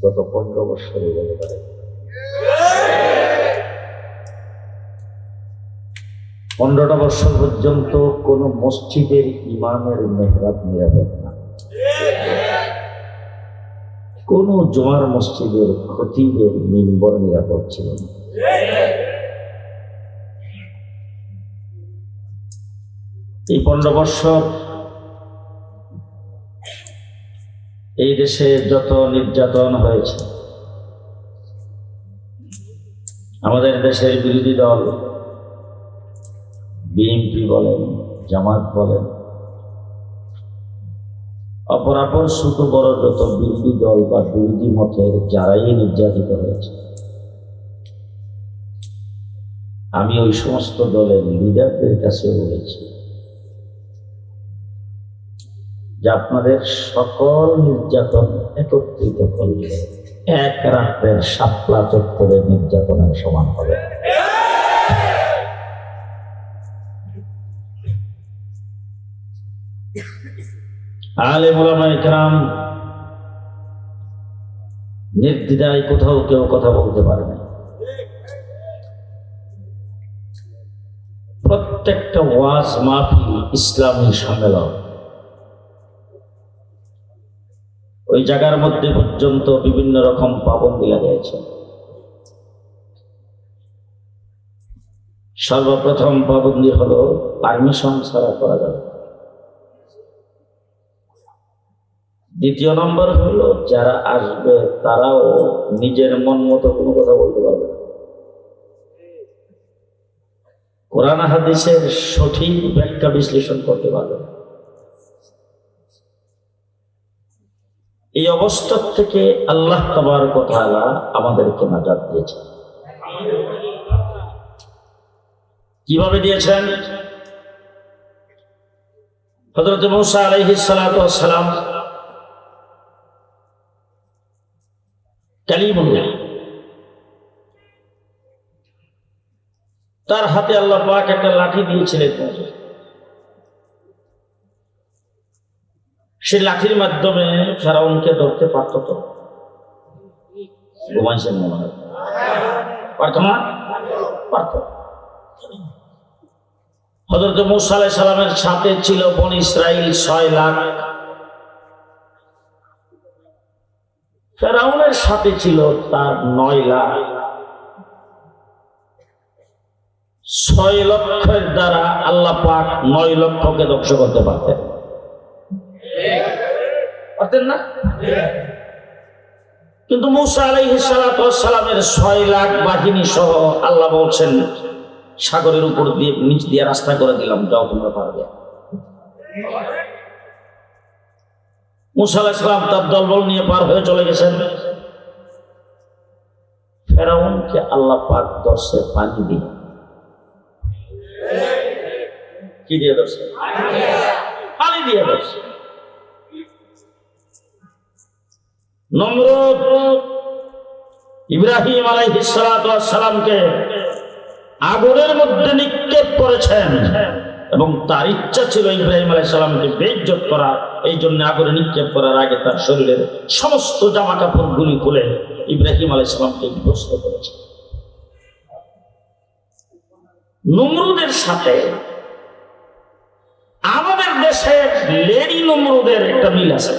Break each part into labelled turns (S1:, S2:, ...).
S1: গত 15 বছরে বলে পারে 15টা বছর পর্যন্ত কোন মসজিদের ইমামের মেহরাব নিরাপদ না, কোন জুমার মসজিদের খতিবের মিম্বর নিরাপদ ছিল না। এই 15 বছর এই দেশে যত নির্যাতন হয়েছে, আমাদের দেশের বিরোধী দল বিএনপি বলেন, জামাত বলেন, অপরাপর ছোট বড় যত বিরোধী দল বা বিরোধী মতের যারাই নির্যাতিত হয়েছে, আমি ওই সমস্ত দলের লিডারদের কাছে বলেছি যে আপনাদের সকল নির্যাতন একত্রিত করলে এক রাত্রের শাপলা চত্বরের নির্যাতনের সমান হবে। আলেম ওলামায়ে কেরাম নির্দ্বিধায় কোথাও কেউ কথা বলতে পারে না। প্রত্যেকটা ওয়াজ মাহফিল ইসলামী সম্মেলন, ওই জায়গার মধ্যে পর্যন্ত বিভিন্ন রকম পাবন্দি লাগাইছে। সর্বপ্রথম পাবন্দি হলো পারমিশন ছাড়া করা যাবে। দ্বিতীয় নম্বর হলো যারা আসবে তারাও নিজের মন মতো কোনো কথা বলতে পারবে না, কোরআন হাদিসের সঠিক ব্যাখ্যা বিশ্লেষণ করতে পারবে না। এই অবস্থা থেকে আল্লাহ তাবারক ওয়া তাআলা আমাদেরকে নাজাত দিয়েছেন। কিভাবে দিয়েছেন? হযরত মূসা আলাইহিস সালাতু ওয়াস সালাম কালিমুল্লাহ, তার হাতে আল্লাহ পাক একটা লাঠি দিয়েছিলেন। সেই লাঠির মাধ্যমে ফেরাউনকে ধরতে পারত তো? ঘুমাইছেন মনে হয়, পারত না? পারত। হযরত মূসা আলাইহিস সালামের সাথে ছিল বনী ইসরাইল 6 লাখ, ফেরাউনের সাথে ছিল তার 9 লাখ। 6 লক্ষের দ্বারা আল্লাহ পাক 9 লক্ষকে ধ্বংস করতে পারতেন, পারতেন না? কিন্তু মূসা আলাইহিস সালাতু ওয়াস সালামের 6 লাখ বাহিনী সহ আল্লাহ বলছেন সাগরের উপর দিয়ে নিচ দিয়ে রাস্তা করে দিলাম, যাও তোমরা পারবে। মূসা আলাইহিস সালাম তার দলবল নিয়ে পার হয়ে চলে গেছেন। ফেরাউনকে আল্লাহ পাক ধরছে পানি দিয়ে। কি দিয়ে ধরছে? পানি দিয়ে ধরছে। নমরুদ ইব্রাহিম আলাইহিস সালাতু ওয়াস সালামকে আগুনের মধ্যে নিক্ষেপ করেছেন এবং তার ইচ্ছা ছিল ইব্রাহিম আলাইহিস সালামকে বেইজ্জত করা। এই জন্য আগুনে নিক্ষেপ করার আগে তার শরীরের সমস্ত জামা কাপড়গুলি খুলে ইব্রাহিম আলাইহিস সালামকে বিভস্ত করেছে। নমরুদের সাথে আমাদের দেশের লেডি নমরুদের একটা মিল আছে।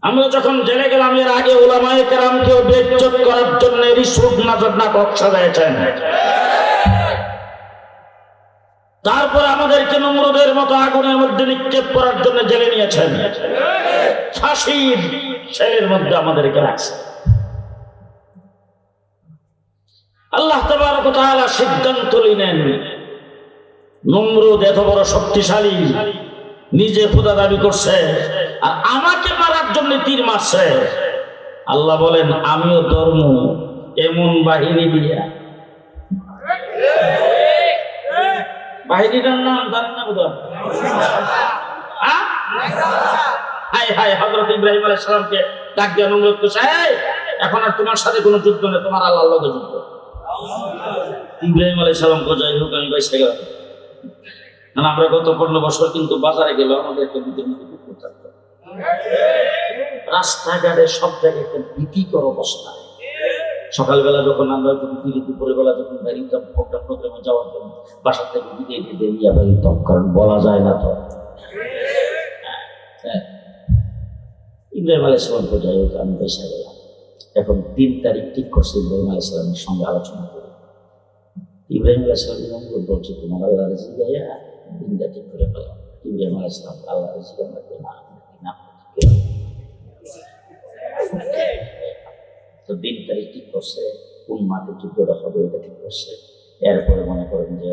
S1: আমরা যখন জেলে গেলাম, এর আগে উলামায়ে কেরামকে বেইজ্জত করার জন্য রিসুদ নাজর নাটক সাজাইছেন। তারপর আমাদেরকে নমরুদের মতো আগুনের মধ্যে নিক্ষেপ করার জন্য জেলে নিয়েছেন, ফাঁসির সেলের মধ্যে আমাদেরকে রাখছে। আল্লাহ তাবারক ওয়া তাআলা সিদ্ধান্ত নিলেন, নমরুদ এত বড় শক্তিশালী, নিজে খোদা দাবি করছে আর আমাকে মারার জন্য তীর মারছে। আল্লাহ বলেন আমিও ধর্ম এমন বাহিনী দিয়া। বাহিনীটার নাম জানেন না বোধ? হায় হায়, হযরত ইব্রাহিম আলাইহিস সালামকে ডাক দিয়ে নমরুদ কইছে, এখন আর তোমার সাথে কোনো যুদ্ধ নেই, তোমার আল্লাহর লগে যুদ্ধ। ইব্রাহিম আলাইহিস সালাম কই, যাই হোক আমি বাইসে গেলাম। আমরা গত 15 বছর কিন্তু বাজারে গেল আমাদের একটা বুদ্ধি থাকতো, রাস্তাঘাটে সব জায়গায় একটা ভীতিকর অবস্থা। সকালবেলা যখন আমরা দুপুরের বেলা যখন বেরিয়েতাম প্রোগ্রাম প্রোগ্রামে যাওয়ার জন্য বাসা থেকে বিদায় দিয়ে বেরিয়ে বেরিয়েতাম, কারণ বলা যায় না তো। ইব্রাহিম আলাইহিসসালাম তো যাই হোক, আমি বেসা গেলাম। এখন 3 তারিখ ঠিক করছে ইব্রাহিম আলাইহিসসালামের সঙ্গে আলোচনা করে। ইব্রাহিম আলাইহিসসালাম বলছে তোমার আল্লাহ রেজি গাইয়া দিনটা ঠিক করে ফেলাম। ইব্রাহিম আলাইহিসসালাম আল্লাহ রেজি গাইয়া না তো 3 তারিখ ঠিক করছে, কোন মাঠে যুদ্ধটা হবে এটা ঠিক করছে। এরপরে মনে করেন যে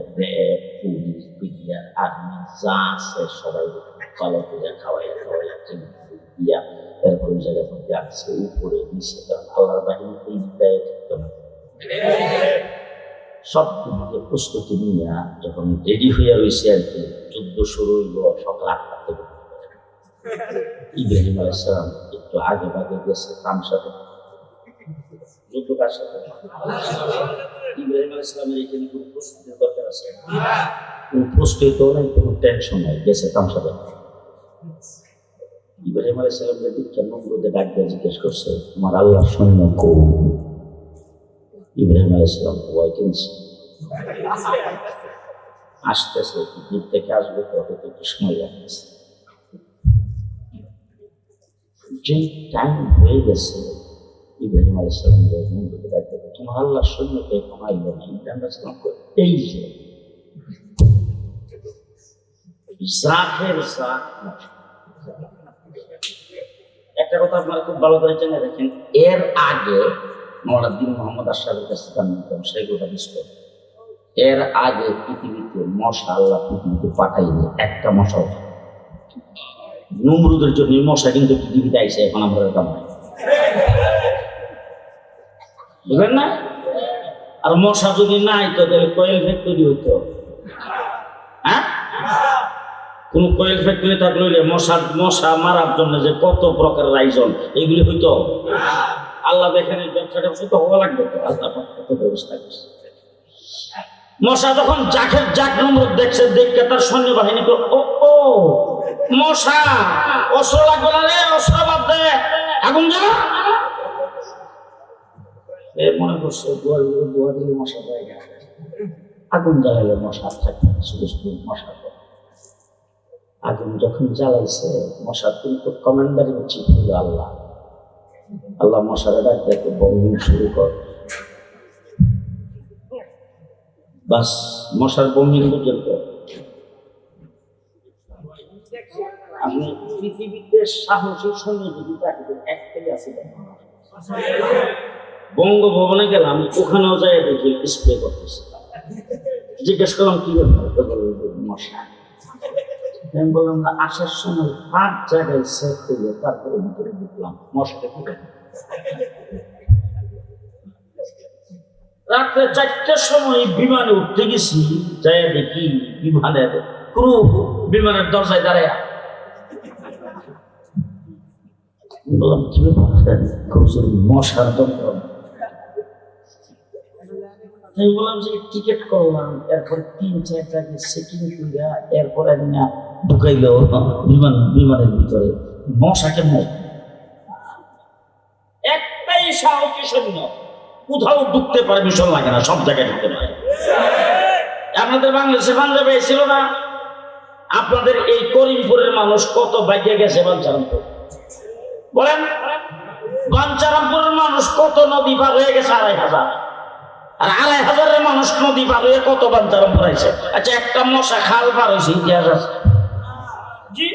S1: পুলিশ বিডিআর আর্মি যা আছে সবাই ভালো করে খাওয়াইয়া দিয়া এরপরে ওই জায়গা মধ্যে আসছে উপরে নিচে, কারণ আল্লাহর বাহিনী এই দেয় ঠিক না। সব দিকে প্রস্তুতি নিয়ে যখন রেডি হইয়া রয়েছে আর কি, যুদ্ধ শুরু হইল সকাল 8টা থেকে। ইব্রাহিম আলাইহিসসালাম একটু আগে ভাগে গেছে তামসাতে। যুদ্ধ কার সাথে? ইব্রাহিম আলাইহিসসালামের এখানে কোনো প্রস্তুতির দরকার আছে? কোনো প্রস্তুতিও নাই, কোনো টেনশন নাই, গেছে তামসাতে। ইব্রাহিম আলাইহিসসালামের দিকে নমরুদে ডাক দিয়ে জিজ্ঞেস করছে তোমার আল্লাহর সৈন্য কই? ইব্রাহিম আলাইহিসসালাম ওয়াইটেন্সি আসতেছে, দূর থেকে আসবে তো হয়তো একটু সময় লাগতেছে। যে টাইম হয়ে গেছে ইব্রাহিম আলাইহিসসালাম নমরুদে ডাক দিয়ে তোমার আল্লাহর সৈন্য তো এখন আইল না। ইব্রাহিম আলাইহিসসালাম এই যে জাফের জাফ। একটা কথা আপনারা খুব ভালো করে জেনে রাখেন, এর আগে মওলানা মোহাম্মদ আশরাফের কাছে জানতাম সেগুলো বিস্তার। এর আগে পৃথিবীতে মশা আল্লাহ পৃথিবীতে পাঠাইনি একটা মশাও। নমরুদের জন্য মশা কিন্তু পৃথিবীতে আইসে, এখন আমরা দাম নাই, বুঝলেন না? আর মশা যদি নাই তো তাহলে কয়েল ফ্যাক্টরি হইতো। হ্যাঁ, কোন কয়েল ফ্যাক্টরি থাকলে মশা মারার জন্য যে কত প্রকারের আয়োজন এগুলি হইতো। আল্লাহ দেখেন এই ব্যবসাটা তো হওয়া লাগবে তো, আল্লাহ কত ব্যবস্থা করছে। মশা যখন জাক নমরুদ দেখছে, দেখে তার সৈন্যবাহিনী ও মশা অস্ত্র লাগবে না রে, অস্ত্র বাদ দে, আগুন জ্বালা। মনে করছে দোয়া দিলে মশা যায় না, আগুন জ্বালাইলে মশা থাকে, শুধু শুধু মশা। আগুন যখন জ্বালাইছে মশার কিন্তু কমান্ডার উচিত হল আল্লাহ। আল্লাহ মশারা ডাক দেখে বম্বিং শুরু কর। বাস মশার বম্বিং পর্যন্ত। আমি পৃথিবীতে সাহসী সৈন্য যদি তাকে একটাই আছে, বঙ্গভবনে গেলাম, ওখানেও যাই দেখি স্প্রে করতেছে। জিজ্ঞেস করলাম কি ব্যাপার, মশা। আমি বললাম আসার সময় 5 জায়গায় সেট করলে তারপরে ভিতরে ঢুকলাম, মশাটা কি রাত্রে 4টার সময় বিমানে উঠতে গেছি, যাই দেখি বিমানের ক্রু বিমানের দরজায় দাঁড়ায়। বললাম কি ব্যাপার, মশার দরকার। আমি বললাম যে টিকিট করলাম, এরপর 3-4 জায়গায় চেকিং করিয়া এরপরে না ঢুকাইল বিমানের ভিতরে। মশাকে একটাই সাহসী সৈন্য, কোথাও ঢুকতে পারে, মিশন লাগে না, সব জায়গায় ঢুকতে পারে। আপনাদের বাংলাদেশে পাঞ্জাবে ছিল না? আপনাদের এই করিমপুরের মানুষ কত বাইকে গেছে বাঞ্চারামপুর, বলেন? বাঞ্চারামপুরের মানুষ কত নদী পার হয়ে গেছে? 2500। আর 2500 মানুষ নদী পার হয়ে কত বাঞ্চারামপুর আইছে। আচ্ছা, একটা মশা খাল পার হয়েছে, ইতিহাস আছে? জি,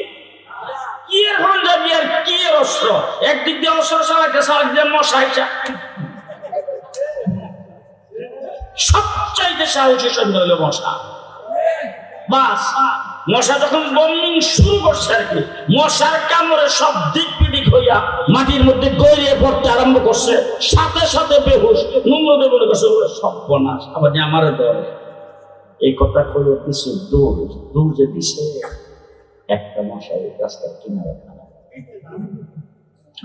S1: কি এর পাঞ্জাবি আর কি এর অস্ত্র? একদিক দিয়ে অস্ত্র চালাইতেছে, আরেক দিয়ে মশা আইসা। সবচাইতে সাহসী সৈন্য হলো মশা। বাস মশা যখন বম্বিং শুরু করছে আর কি, মশার কামড়ে সব দিক বিদিক হইয়া মাটির মধ্যে গড়িয়ে পড়তে আরম্ভ করছে, সাথে সাথে বেহুশ। নমরুদে বলে করছে সব বনাস আবার আমার দলে। এই কথা কইয়া কিছু দূর যে দিছে, একটা মশা এই রাস্তার কিনারে খানা।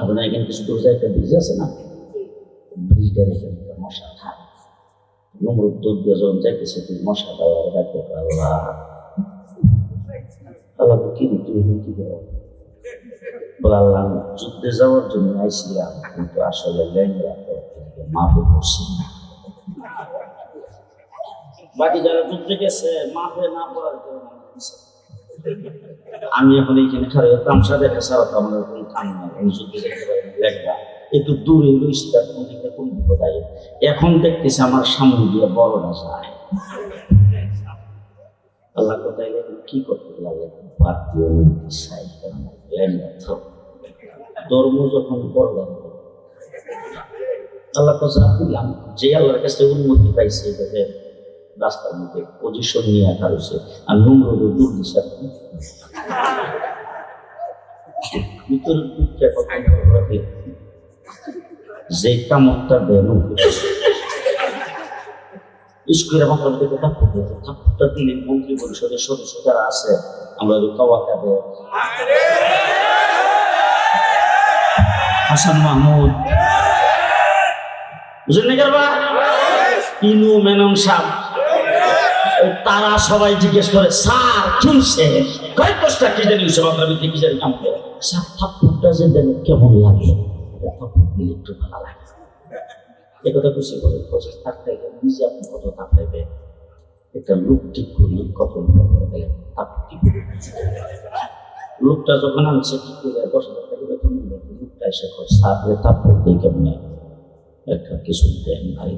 S1: আপনার এখানে কিছু দূর যায় একটা ব্রিজ আছে না, ব্রিজটার এখানে মশা খায়। নমরুদ দূর দিয়ে যখন যাইতেছে, তুই মশা দেওয়ার ডাক্তার আল্লাহ আল্লাহ কি তুই কি করো? বলে আল্লাহ যুদ্ধে যাওয়ার জন্য আইছিলাম, কিন্তু আসলে লেঙ্গা মাফে পড়ছি না। বাকি যারা যুদ্ধে গেছে মাফে না পড়ার কারণে আমি এখন এইখানে খারাপ তামসা দেখা ছাড়া তো আমাদের কোনো কাম নাই। আমি যুদ্ধে যেতে পারি না, লেখবা একটু দূরে রয়েছি, তার কোনো দিকে কোন বিপদ আয়। এখন দেখতেছি আমার সামনে দিয়ে বড়টা যায়। আল্লাহ কোথায় লেখেন কি করতে লাগে ভারতীয় ধর্ম যখন করলাম আল্লাহ কথা দিলাম, যে আল্লাহর কাছে উন্নতি পাইছে এটাকে রাস্তার মধ্যে পজিশন নিয়ে রাখা হয়েছে, আর নম্রদ দূর দিচ্ছে ভিতরের দিকটা কথা রাখে যে কামড়টা দেন স্কুলের মাথার দিকে থাপ্পড়টা দিলে মন্ত্রী পরিষদের সদস্য যারা আছে আমরা কাওয়াকাবে হাসান মাহমুদ বুঝলেন না ইনু মেনন সাহেব তারা সবাই জিজ্ঞেস করে স্যার কিনছে কয়েক দশটা কি জানি আপনার ভিতরে কি জানি কাম করে স্যার থাপ্পড়টা যে দেন কেমন লাগে থাপ্পড় দিলে একটু ভালো লাগে একথা খুশি করে প্রচেষ্টা থাকতে নিজে আপনি কত তাপ লাগবে একটা লুক ঠিক করি কখন গেলে লোকটা যখন আনছে ঠিক করে 10,000 টাকা বেতন নিল, লোকটা এসে সাথে তারপর দিয়ে কেমন একটা কিছু দেন ভাই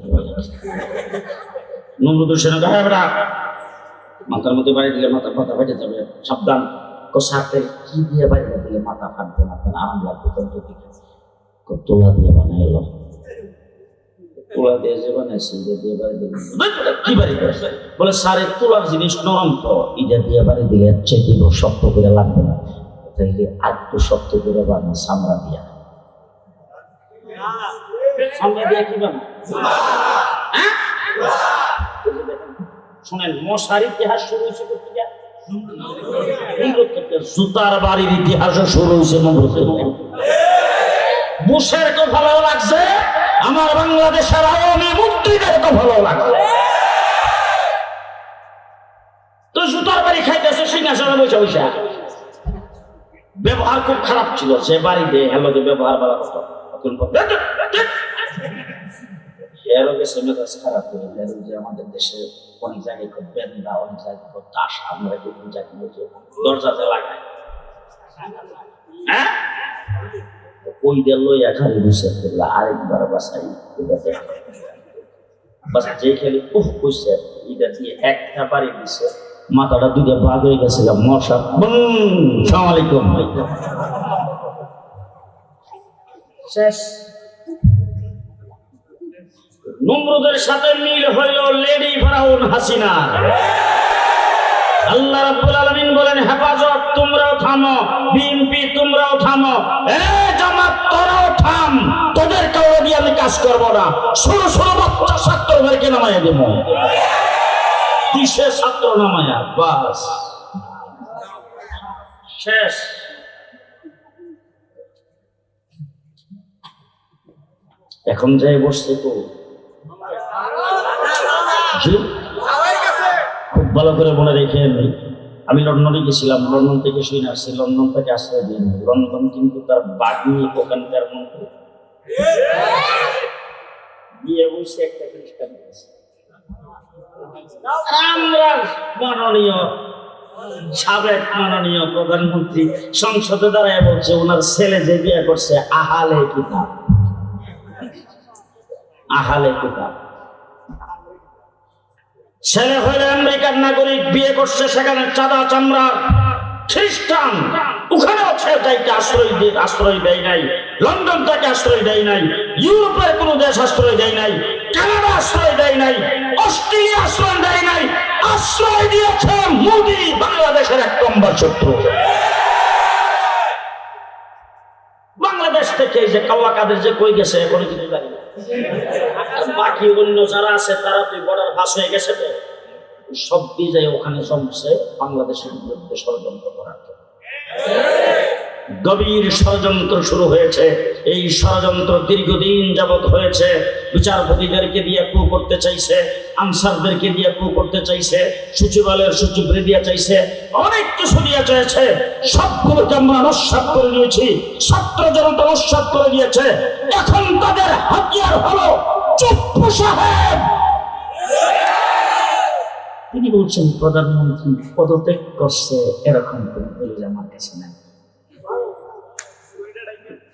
S1: নম্রদের সঙ্গে মাথার মধ্যে বাড়ি দিলে মাথা ফাটা ফেটে যাবে, সাবধান সাথে কি দিয়ে বাড়ি দিলে মাথা ফাটবে না, আপনার আরাম লাগবে তন্ত্র দিকে তোলা দিয়ে বানাই এলো তোলা দিয়ে যে বানাইছে দিয়ে বাড়ি দিলে কি বাড়ি করছে বলে স্যার তোলার জিনিস নরম তো ইটা দিয়ে বাড়ি দিলে চেয়ে শক্ত করে লাগবে না, তাইলে আর একটু শক্ত করে বানা চামড়া দিয়া চামড়া দিয়া কি বানা শোনেন মশার ইতিহাস শুরু হয়েছে জুতার বাড়ির ইতিহাসও শুরু হয়েছে বুশের তো ভালো লাগছে, আমার বাংলাদেশের আওয়ামী মন্ত্রীদের তো ভালো লাগছে, তো জুতার বাড়ি খাইতেছে সিংহাসনে বসে বসে। ব্যবহার খুব খারাপ ছিল, যে বাড়িতে হেলোতে ব্যবহার বলা হতো খারাপ করে যে আমাদের দেশে অনেক জায়গায় খুব বেন্দা, অনেক জায়গায় খুব দাস, আমরা কিন্তু দরজাতে লাগাই হ্যাঁ ওই দিয়ে লইয়া খালি বসে করলে আরেকবার বাসাই যে খেলে খুব কইছে এটা দিয়ে একটা বাড়ি দিছে মাথাটা দুটো ভাগ হয়ে গেছে মশা সালামালাইকুম শেষ। নম্রদের সাথে মিল হইল লেডি ফেরাউন হাসিনা। আল্লাহ রাব্বুল আলামিন বলেন হেফাজত তোমরাও থামো, বিএনপি তোমরাও থামো, এ জামাত তোরাও থাম, তোদের কাউরে দিয়ে আমি কাজ করব না, ছোট ছোট বাচ্চা ছাত্রদেরকে নামাইয়া দেব, দিশে ছাত্র নামাইয়া বাস শেষ। এখন যাই বসছে তো খুব ভালো করে মনে রেখেন, আমি লন্ডনে গেছিলাম, লন্ডন থেকে শুনে আসছি, লন্ডন থেকে আশ্রয় দিন, লন্ডন কিন্তু তার বাড়ি ওখানকার মন্ত্রী বিয়ে বলছে একটা খ্রিস্টান। আমরা মাননীয় সাবেক মাননীয় প্রধানমন্ত্রী সংসদে দাঁড়ায় বলছে ওনার ছেলে যে বিয়ে করছে আহালে কিতাব, আহালে কিতাব, ছেলে হইলে আমেরিকার নাগরিক, বিয়ে করছে সেখানে চাঁদা চামড়া খ্রিস্টান, ওখানেও যাইতে আশ্রয় দেয় নাই, লন্ডন থেকে আশ্রয় দেয় নাই, ইউরোপের কোন দেশ আশ্রয় দেয় নাই, কানাডা আশ্রয় দেয় নাই, অস্ট্রেলিয়া আশ্রয় দেয় নাই, আশ্রয় দিয়েছে মোদি, বাংলাদেশের 1 নম্বর শত্রু। বাংলাদেশ থেকে যে কাওয়া কাদের যে কই গেছে এখনো কিছু জানি না, বাকি অন্য যারা আছে তারা তুই বর্ডার পাস হয়ে গেছে তো সব দিয়ে যায় ওখানে জমছে বাংলাদেশের বিরুদ্ধে ষড়যন্ত্র করার জন্য। গভীর ষড়যন্ত্র শুরু হয়েছে। এই ষড়যন্ত্র দীর্ঘদিন যাবৎ হয়েছে। বিচারপতিদেরকে দিয়ে কু করতে চাইছে, আনসারদেরকে দিয়ে কু করতে চাইছে, সচিবালয়ের সচিবরে দিয়ে চাইছে, অনেক কিছু দিয়ে চাইছে। সবগুলোকে আমরা নস্যাৎ করে দিয়েছি, ছাত্র জনতা নস্যাৎ করে দিয়েছে। এখন তাদের হাতিয়ার হলো চুপ্পু সাহেব। তিনি বলছেন প্রধানমন্ত্রী পদত্যাগ করছে, এরকম কোন দলিল আমার কাছে নাই।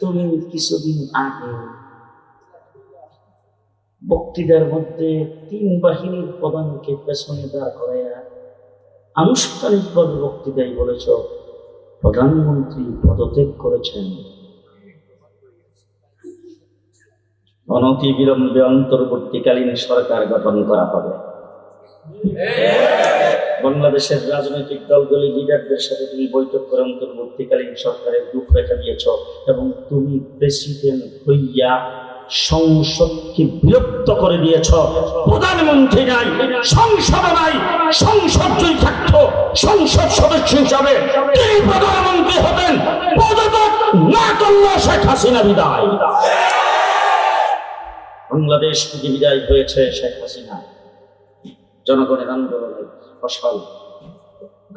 S1: তুমি কিছুদিন আগে বক্তৃতার মধ্যে 3 বাহিনীর প্রধানকে পেছনে দাঁড় করাইয়া আনুষ্ঠানিকভাবে বক্তৃতায় বলেছ প্রধানমন্ত্রী পদত্যাগ করেছেন, অনতি বিলম্বে অন্তর্বর্তীকালীন সরকার গঠন করা হবে। বাংলাদেশের রাজনৈতিক দলগুলি লিডারদের সাথে তুমি বৈঠক করে অন্তর্বর্তীকালীন সরকারের রূপরেখা দিয়েছ এবং তুমি প্রেসিডেন্ট হইয়া সংসদকে বিলুপ্ত করে দিয়েছ। প্রধানমন্ত্রী নাই, সংসদ নাই। সংসদ যদি থাকতো, সংসদ সদস্য হিসাবে তিনি প্রধানমন্ত্রী হতেন। পদত্যাগ না করলে শেখ হাসিনা বিদায়। বাংলাদেশ থেকে বিদায় হয়েছে শেখ হাসিনা জনগণের আন্দোলনের ফসল।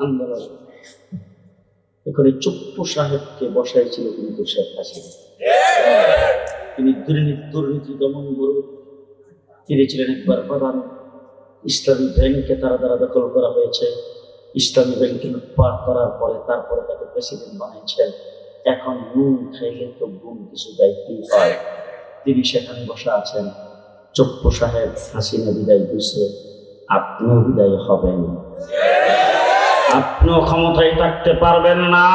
S1: আন্দোলন এখানে চুপ্পু সাহেবকে বসাইছিল কিন্তু শেখ হাসিনা। তিনি দুর্নীতি দমন গুরু। তিনি ছিলেন একবার প্রধান। ইসলামী ব্যাংকে তারা দ্বারা দখল করা হয়েছে। ইসলামী ব্যাংকে লুটপাট করার পরে তারপরে তাকে প্রেসিডেন্ট বানাইছেন। এখন নুন খাইলে তো গুণ কিছু দায়িত্বই হয়। তিনি সেখানে বসা আছেন। চুপ্পু সাহেব হাসিনা বিদায় দিয়েছে, আপনিও বিদায় হবেন। আপনিও ক্ষমতায় থাকতে পারবেন না।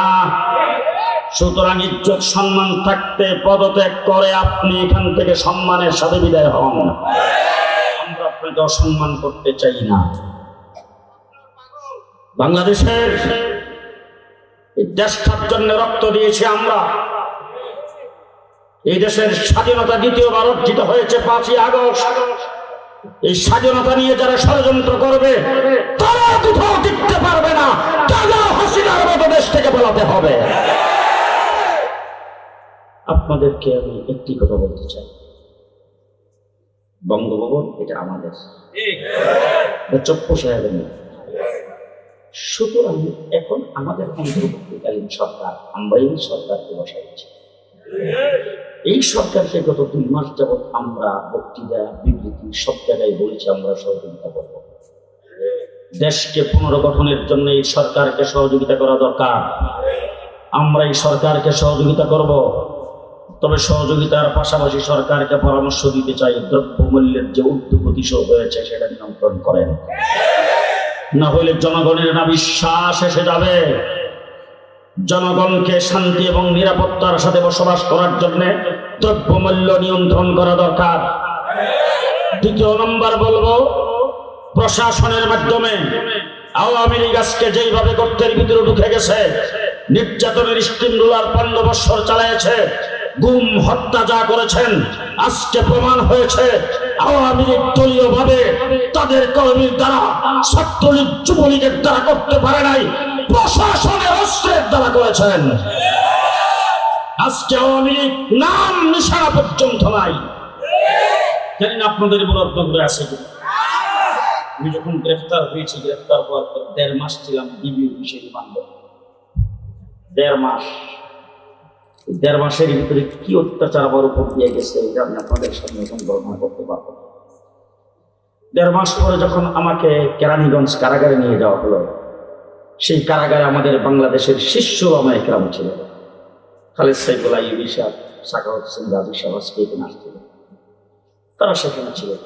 S1: সুতরাং ইজ্জত সম্মান থাকতে পদত্যাগ করে আপনি এখান থেকে সম্মানের সাথে বিদায় হন। আমরা আপনাকে অসম্মান করতে চাই না। বাংলাদেশের এই দেশটার জন্য রক্ত দিয়েছি আমরা। এই দেশের স্বাধীনতা দ্বিতীয়বার অর্জিত হয়েছে 5ই আগস্ট। এই স্বাধীনতা নিয়ে যারা ষড়যন্ত্র করবে তারা কোথাও টিকতে পারবে না। তারা হাসিনার মতো দেশ থেকে পালাতে হবে। আপনাদেরকে আমি একটি কথা বলতে চাই, বঙ্গভবন এটা আমাদের, চুপ্পু সাহেবের নেই। সুতরাং এখন আমাদের অন্তর্বর্তীকালীন সরকার, আমরা এই সরকারকে বসাইছি। এই সরকারকে গত 2 মাস যাবৎ আমরা বক্তৃতা বিবৃতি সব জায়গায় বলেছি আমরা সহযোগিতা করব। দেশকে পুনর্গঠনের জন্য এই সরকারকে সহযোগিতা করা দরকার। আমরা এই সরকারকে সহযোগিতা করব। তবে সহযোগিতার পাশাপাশি সরকারকে পরামর্শ দিতে চাই, দ্রব্যমূল্যের যে ঊর্ধ্বগতি হয়েছে সেটা নিয়ন্ত্রণ করেন। না হলে জনগণের না বিশ্বাস এসে যাবে। জনগণকে শান্তি এবং নিরাপত্তার সাথে বসবাস করার জন্য দ্রব্যমূল্য নিয়ন্ত্রণ করা দরকার। 2 নম্বর বলবো, প্রশাসনের মাধ্যমে আওয়ামী লীগ আজকে যেইভাবে গর্তের ভিতরে ঢুকে গেছে, নির্যাতনের স্টিম রোলার 15 বছর চালাইছে, গুম হত্যা যা করেছেন, আজকে প্রমাণ হয়েছে আওয়ামী লীগ দলীয় ভাবে তাদের কর্মীর দ্বারা, ছাত্রলীগ যুবলীগের দ্বারা করতে পারে নাই, প্রশাসনের অস্ত্রের দ্বারা করেছেন। আজকে আওয়ামী লীগ নাম নিশানা পর্যন্ত নাই। জানি না আপনাদের বরাদ্দ করে আছে কিনা। আমি যখন গ্রেফতার হয়েছি, গ্রেফতার হওয়ার পর 1.5 মাস ছিলাম ডিবি অফিসে রিমান্ডে। 1.5 মাস। 1.5 মাসের ভিতরে কি অত্যাচার আমার উপর দিয়ে গেছে এটা আমি আপনাদের সামনে এখন বর্ণনা করতে পারবো। 1.5 মাস পরে যখন আমাকে কেরানীগঞ্জ কারাগারে নিয়ে যাওয়া হলো, সেই কারাগারে আমাদের বাংলাদেশের শীর্ষ ওলামা ইকরাম ছিলেন। খালেদ সাইফুল আইয়ুবী সাহেব, সাখাওয়াত হোসেন রাজী সাহেব আজকে এখানে আসছিলেন। তারা সেখানে ছিলেন।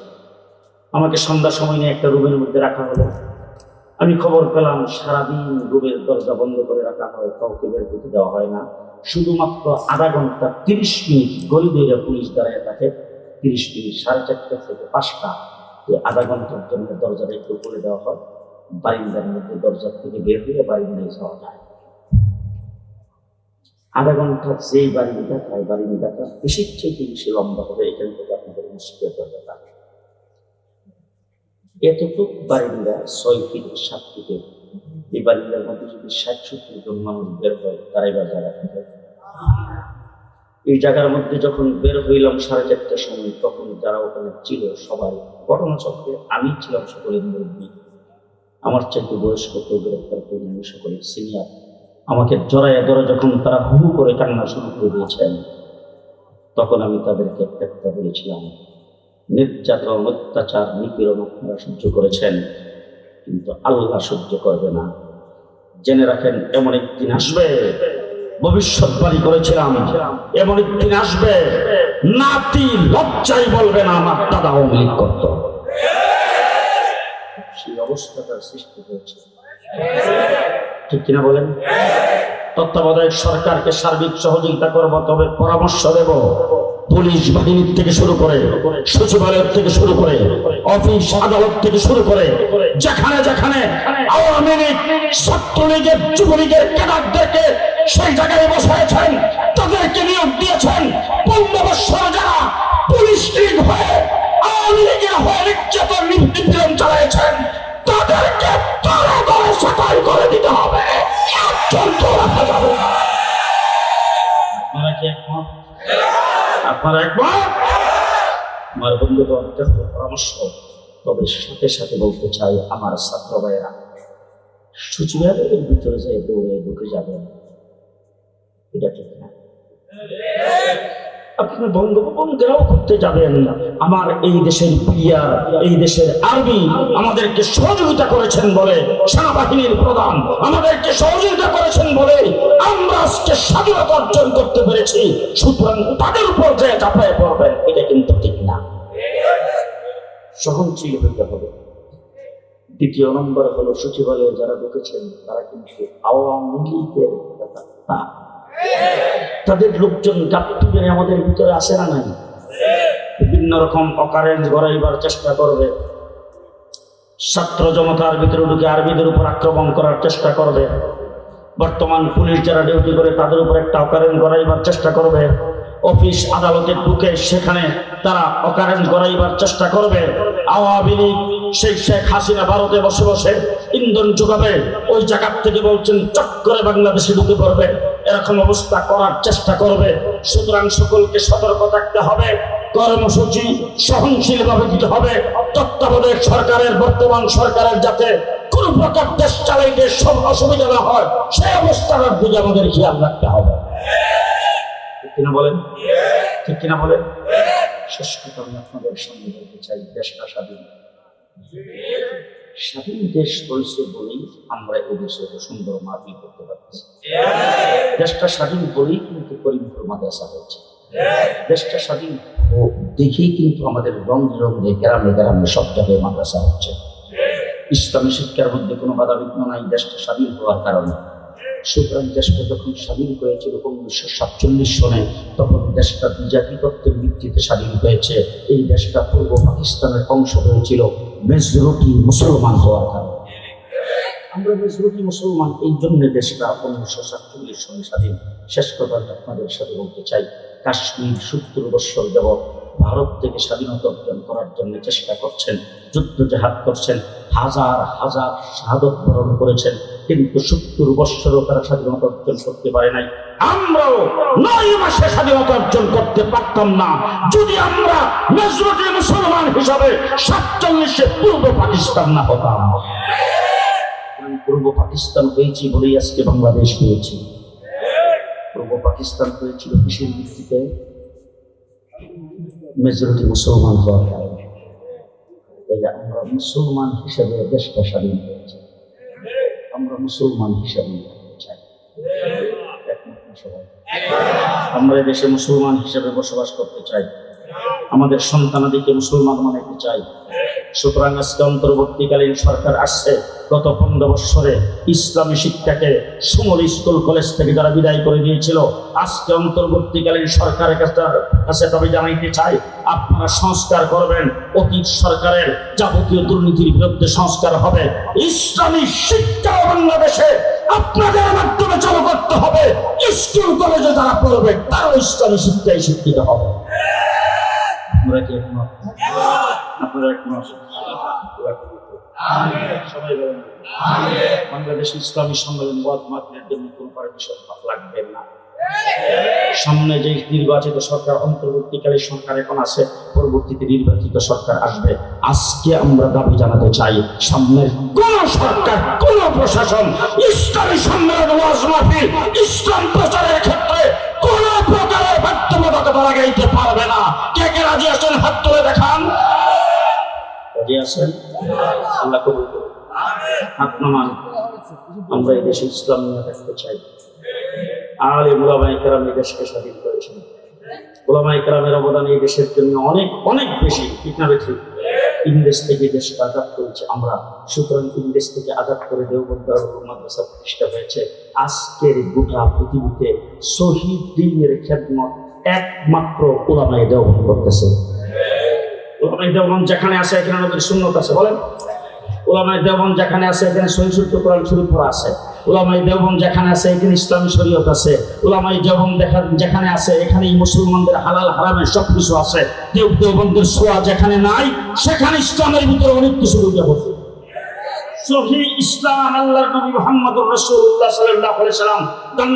S1: আমাকে সন্ধ্যার সময় নিয়ে একটা রুমের মধ্যে রাখা হলো। আমি খবর পেলাম সারাদিন রুমের দরজা বন্ধ করে রাখা হয়, কাউকে বের করতে দেওয়া হয় না। শুধুমাত্র আধা ঘন্টা 30 মিনিট গরিবেরা পুলিশ দাঁড়ায় থাকে। 30 মিনিট, 4:30 থেকে 5টা, এই আধা ঘন্টার জন্য দরজাটা একটু খুলে দেওয়া হয়। বারিন্দার মধ্যে দরজার থেকে বের হয়ে বারিন্দায় যাওয়া যায়। আধা ঘন্টা যেই বারিন্দাটা বেশির থেকে বেশি লম্বা হবে। এখান থেকে আপনাদের মসজিদের দরজাটা এতটুক বারিন্দা 6 ফিট 7 ফিটের। এই বারিন্দার মধ্যে যদি 60-70 জন মানুষ বের হয়, তারাই বা জায়গা থাকে। এই জায়গার মধ্যে যখন বের হইলাম 4:30টার সময়, তখন যারা ওখানে ছিল সবাই ঘটনাচক্রে, আমি ছিলাম সকলের মুরব্বী, আমার চাইতে বয়স্ক কেউ গ্রেফতার করি, আমি সকলের সিনিয়র। আমাকে জড়াইয়া ধরে যখন তারা হু করে কান্না শুরু করে দিয়েছেন, তখন আমি তাদেরকে একটা কথা বলেছিলাম, নির্যাতন, অত্যাচার, নিপীড়ন আপনারা সহ্য করেছেন, কিন্তু আল্লাহ সহ্য করবে না। জেনে রাখেন, এমন একদিন আসবে, ভবিষ্যৎবাণী করেছিলাম, এমন একদিন আসবে নাতি লজ্জায় বলবে না আমার দাদা আওয়ামী লীগ করত। সেই অবস্থাটার সৃষ্টি হয়েছে, ঠিক কিনা বলেন? তত্ত্বাবধায়ক সরকারকে সার্বিক সহযোগিতা করব, তবে পরামর্শ দেব পুলিশ বাহিনীর থেকে শুরু করে, সচিবালয় থেকে শুরু করে, অফিস আদালত থেকে শুরু করে, যেখানে যেখানে আওয়ামী লীগ, ছাত্রলীগের, যুবলীগের ক্যাডারদেরকে সেই জায়গায় বসাইছেন, তাদেরকে নিয়োগ দিয়েছেন, 15 বছর যারা পুলিশ লীগ হয়ে আওয়ামী লীগের হয়ে নির্যাতন নিপীড়ন চালিয়েছেন, তাদেরকে ধরে ধরে সাফাই করে দিতে হবে, একজন তো রাখা যাবে না। আপনারা কি একমত? আপনারা একমত? আমার বন্ধুগণ, পরামর্শ, তবে সাথে সাথে বলতে চাই, আমার ছাত্র ভাইয়েরা সচিবালয়ের ভিতরে যায় দৌড়ে ঢুকে যাবেন, এটা ঠিক না। আপনি বঙ্গবন্ধুরাও করতে যাবেন। আমার এই দেশের প্লেয়ার, এই দেশের আর্মি আমাদেরকে সহযোগিতা করেছেন বলে, সেনাবাহিনীর প্রধান আমাদেরকে সহযোগিতা করেছেন বলে আমরা আজকে স্বাধীনতা অর্জন করতে পেরেছি। সুতরাং তাদের উপর যে চাপায় পড়বেন, এটা কিন্তু ঠিক না। সহনশীল হইতে হবে। দ্বিতীয় নম্বর হলো, সচিবালয়ে যারা ঢুকেছেন তারা কিন্তু আওয়ামী লীগের না, তাদের লোকজন গাপ্তুজনে আমাদের ভিতরে আসে না নাই, বিভিন্ন রকম অকারেন্স গড়াইবার চেষ্টা করবে, ছাত্র জনতার ভিতরে ঢুকে আর্মিদের উপর আক্রমণ করার চেষ্টা করবে, বর্তমান পুলিশ যারা ডিউটি করে তাদের উপর একটা অকারেন্স গড়াইবার চেষ্টা করবে, অফিস আদালতে ঢুকে সেখানে তারা অকারেন্স গড়াইবার চেষ্টা করবে। আওয়ামী লীগ সেই শেখ হাসিনা ভারতে বসে বসে ইন্ধন যোগাবে, ওই জায়গার থেকে বলছেন চট করে বাংলাদেশে ঢুকে পড়বে, এরকম অবস্থা করার চেষ্টা করবে। সুতরাং সকলকে সতর্ক থাকতে হবে, কর্মসূচি সহনশীল ভাবে দিতে হবে। তত্ত্বাবধায়ক সরকারের, বর্তমান সরকারের যাতে কোন প্রকার দেশ চালাইতে সব অসুবিধা না হয়, সেই অবস্থার দিকে আমাদের খেয়াল রাখতে হবে। ঠিক কিনা বলেন? ঠিক কিনা বলেন? শেষ কথা আমি আপনাদের সামনে বলতে চাই, দেশটা স্বাধীন, স্বাধীন দেশ হয়েছে বলেই আমরা এই দেশে সুন্দর মাহফিল করতে পারছি। দেশটা স্বাধীন বলেই কিন্তু করিমপুর মাদ্রাসা হচ্ছে। দেশটা স্বাধীন ও দেখেই কিন্তু আমাদের রঙে রঙে, গ্রামে গ্রামে সব জায়গায় মাদ্রাসা হচ্ছে। ইসলামী শিক্ষার মধ্যে কোনো বাধাবিঘ্ন নাই দেশটা স্বাধীন হওয়ার কারণে। সুতরাং দেশটা যখন স্বাধীন হয়েছিল 1947 সনে, তখন দেশটা বিজাতি তত্ত্বের ভিত্তিতে স্বাধীন হয়েছে। এই দেশটা পূর্ব পাকিস্তানের অংশ হয়েছিল মেজরিটি মুসলমান হওয়ার কারণে। আমরা মেজরিটি মুসলমান, এই জন্য দেশটা 1947 সনে স্বাধীন। শেষ কথা আপনাদের সাথে বলতে চাই, কাশ্মীর 70 বছর যাবৎ ভারত থেকে স্বাধীনতা অর্জন করার জন্য চেষ্টা করছেন, যুদ্ধ জাহাদ করছেন, হাজার হাজার শাহাদত বরণ করেছেন, কিন্তু 70 বছরও তারা স্বাধীনতা অর্জন করতে পারে নাই। আমরাও 9 মাসে স্বাধীনতা অর্জন করতে পারতাম না যদি আমরা মেজরিটি মুসলমান হিসাবে 47-এ পূর্ব পাকিস্তান না হতাম। পূর্ব পাকিস্তান হয়েছি বলেই আজকে বাংলাদেশ হয়েছে। পূর্ব পাকিস্তান হয়েছিল কিসের ভিত্তিতে? মেজরিটি মুসলমান হওয়ার কারণে। আমরা মুসলমান হিসেবে দেশটা স্বাধীন হয়েছে, আমরা মুসলমান হিসেবে চাই। আমরা দেশে মুসলমান হিসেবে বসবাস করতে চাই, আমাদের সন্তানাদিকে মুসলমান বানাইতে চাই। সুতরাং আজকে অন্তর্বর্তীকালীন সরকার আসছে, গত 15 বছরে ইসলামী শিক্ষাকে সুমল স্কুল কলেজ থেকে যারা বিদায় করে দিয়েছিল, আজকে অন্তর্বর্তীকালীন সরকারের কাছে তবে জানাইতে চাই, আপনারা সংস্কার করবেন। অতীত সরকারের যাবতীয় দুর্নীতির বিরুদ্ধে সংস্কার হবে। ইসলামী শিক্ষা বাংলাদেশে আপনাদের মাধ্যমে চালু করতে হবে। স্কুল কলেজে যারা পড়বে তারাও ইসলামী শিক্ষায় শিক্ষিত হবে। আপনারা কি একমত? আপনারা একমত? সবাই বলেন বাংলাদেশ ইসলামী সম্মেলন ওয়াজ মাহফিলের জন্য কোনো পারমিশন লাগবে না। সামনে যে নির্বাচিত সরকার, অন্তর্বর্তীকালীন সরকার এখন আছে, পরবর্তীতে নির্বাচিত সরকার আসবে। আজকে আমরা দাবি জানাতে চাই, সামনের কোন সরকার, কোন প্রশাসন ইসলামী সম্মেলন, ওয়াজ মাহফিল, ইসলাম প্রচারের ক্ষেত্রে কোন প্রকারের বাধ্যবাধকতা লাগাইতে পারবে না। কে কে রাজি আছেন? হাত তুলে দেখান। রাজি আছেন? আল্লাহ কবুল করুন। হাত নামান। আমরা এই দেশে ইসলাম নিয়ে থাকতে চাই। আলেম উলামায়ে কেরাম এই দেশকে স্বাধীন করেছেন। উলামায়ে কেরামের অবদান এই দেশের জন্য অনেক অনেক বেশি, ঠিক না বেশি? ইংরেজ থেকে দেশকে আজাদ করেছে আমরা, সুতরাং ইংরেজ থেকে আজাদ করে দেওবন্দ মাদ্রাসা প্রতিষ্ঠা হয়েছে। আজকের গোটা পৃথিবীতে শহীদ দ্বীনের খেদমত একমাত্র উলামায়ে দেওবন্দ করতেছে। উলামায়ে দেওবন্দ যেখানে আছে এখানে নবীর সুন্নাত আছে, বলেন। উলামায়ে দেওবন্দ যেখানে আছে এখানে সহিহ কোরআন শরীফ পড়া আছে। উলামায়ে দেওবন্দ যেখানে আছে এখানে ইসলামী শরীয়ত আছে। উলামায়ে দেওবন্দ যেখানে আছে এখানেই মুসলমানদের হালাল হারামের সবকিছু আছে। দেওবন্দের ছোঁয়া যেখানে নাই সেখানে ইসলামের ভিতরে অনেক কিছু ঢুকে পড়ছে। সহি ইসলাম আল্লাহর নবী মুহাম্মদুর রাসূলুল্লাহ সাল্লাল্লাহু আলাইহি সাল্লাম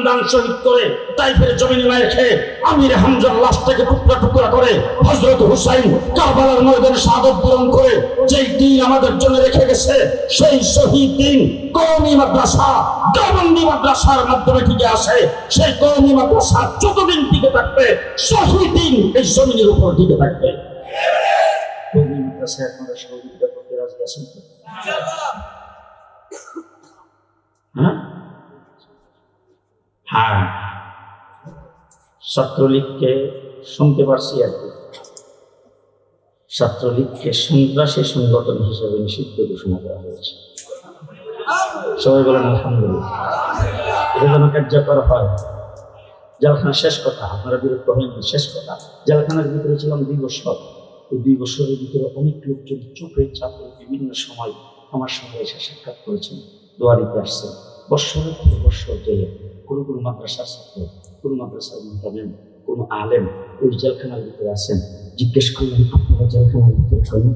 S1: দান শহীদ করে তাইফের জমিনে রেখে আমির হামজার লাশটাকে টুকরা টুকরা করে হযরত হুসাইন কারবালার ময়দানে শাহাদাত বরণ করে যেই দিন আমাদের জন্য রেখে গেছে, সেই শহীদ দিন কওমি মাদ্রাসা, দেওবন্দি মাদ্রাসার মাধ্যমে টিকে আসে। সেই কওমি মাদ্রাসা যতদিন টিকে থাকবে, শহীদ দিন এই জমিনের উপর টিকে থাকবে। কওমি মাদ্রাসায় আপনারা সহযোগিতা করতে রাজি আছেন? হ্যাঁ, ছাত্রলীগকে শুনতে পারছি আর কি, ছাত্রলীগকে সন্ত্রাসী সংগঠন হিসেবে নিষিদ্ধ ঘোষণা করা হয়েছে। সবাই বলেন আলহামদুলিল্লাহ। এটা যেন কার্যকর হয়। জেলখানা শেষ কথা, আপনারা বিরক্ত হয়নি, শেষ কথা। জেলখানার ভিতরে ছিলাম 2 বছর। এই 2 বছরের ভিতরে অনেক লোকজন চোখে চাপে বিভিন্ন সময় আমার সঙ্গে এসে সাক্ষাৎ করেছেন, দোয়া দিতে আসছেন। বৎসরের পর বৎসর জেলে কোনো মাদ্রাসার ছাত্র, কোনো মাদ্রাসার মুতামিম, কোনো আলেম ওই জেলখানার ভিতরে আছেন। জিজ্ঞেস করলেন, আপনারা জেলখানার ভিতরে কেন?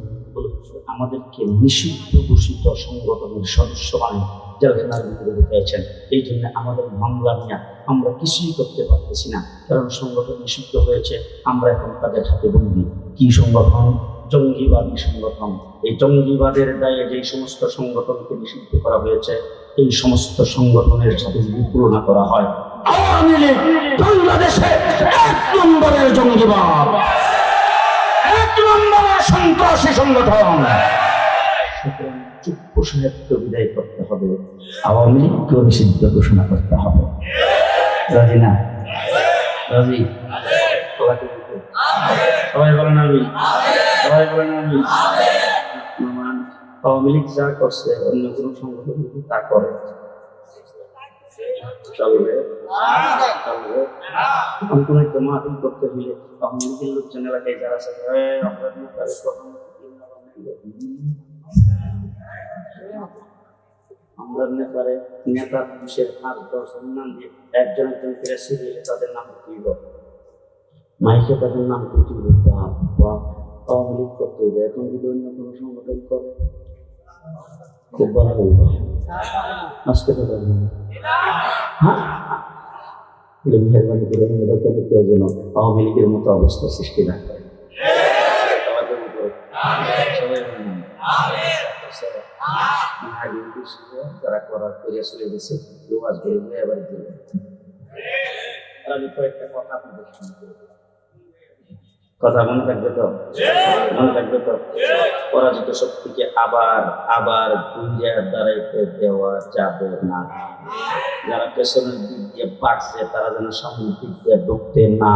S1: আমাদেরকে নিষিদ্ধ ঘোষিত সংগঠনের সদস্য বানিয়ে জেলখানার ভিতরে ঢুকিয়েছেন। এই জন্য আমাদের মামলা নিয়ে আমরা কিছুই করতে পারতেছি না, কারণ সংগঠন নিষিদ্ধ হয়েছে। আমরা এখন তাদের হাতে বন্দী। কি সংগঠন? জঙ্গিবাদী সংগঠন। এই জঙ্গিবাদের দায়ে যে সমস্ত সংগঠনকে নিষিদ্ধ করা হয়েছে, এই সমস্ত সংগঠনের সাথে যদি তুলনা করা হয়, আওয়ামী লীগ বাংলাদেশে 1 নম্বরের জঙ্গিবাদ, 1 নম্বরের সন্ত্রাসী সংগঠন। সুতরাং চুপ্পু সাহেবকে বিদায় করতে হবে, আওয়ামী লীগকেও নিষিদ্ধ ঘোষণা করতে হবে। রাজি না? রাজি? সবাই বলেন আমি, সবাই বলেন আমি। আওয়ামী লীগ যা করছে অন্য কোনো সংগঠন যদি তা করে চলবে? চলবে? কোনো একটা মাহফিল করতে হলে আওয়ামী লীগের লোকজন এলাকায় যারা আছে, আমরা নেতারে নেতা পুলিশের 5-10 নাম দিয়ে একজন করে সিরিয়ালে তাদের নাম দিব, মাইকে তাদের নাম দিব। আওয়ামী লীগ করতে হবে। এখন যদি অন্য কোনো সংগঠন করে খুব ভালো বলবো, আজকে তো মেহরবানি করে কেউ যেন আওয়ামী লীগের মতো অবস্থা সৃষ্টি না করে। যারা করার করে চলে গেছে এবার আমি কয়েকটা কথা আপনাদের শুনতে, কথা মনে থাকবে তো? মনে থাকবে তো? পরাজিত শক্তিকে আবার আবার দাঁড়াইতে দেওয়া যাবে না। যারা পেছনের দিক দিয়ে বাড়ছে তারা যেন সামনের দিক দিয়ে ঢুকতে না